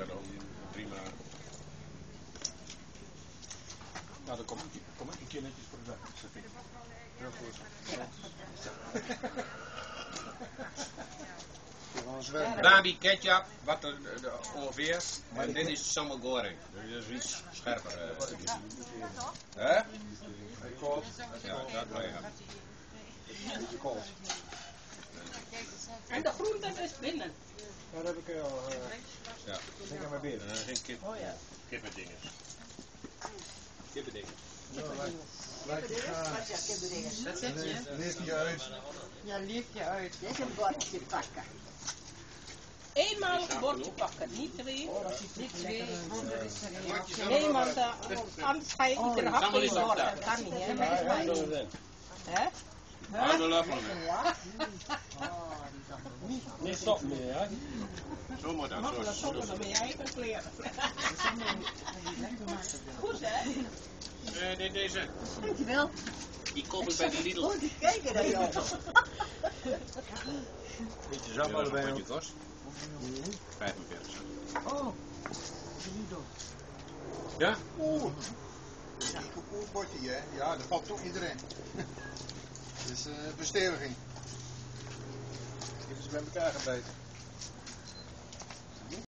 verder ook prima. Nou, dan kom ik een keer netjes voor de dag. Heel goed. Dabi ketchup, wat ongeveer. En dit is sambal goreng. Dus dit is iets scherper. Hè? Ja, dat wel ja. Beetje koud. En de groenten is binnen. Ja, dat heb ik al. Ja. Denk aan mijn beer. Geen kip. Oh ja. Kippendingen. Kippendingen. Wat zeg je? Leef je uit. Ja, leef je uit. Dit is een bordje pakken. Eenmaal een bordje pakken, niet twee. Niet twee. Nee, want anders ga je iedere hap in bord. Dat kan niet, hè? Hè? Hou de lap van Niet stop meer, hè? Zo moet dat. Mag dat soms dan met je eigen kleren. Goed, hè? Deze. Dankjewel. Die koop ik bij de Lidl. Goed gekeken naar jou. Beetje zam allebei. Wat je kost? 45 cent. Oh. Ja? Oeh. Dat is een goed bordje, hè? Ja, dat pakt toch iedereen. Dat is besteviging. Even ze bij elkaar gebeten.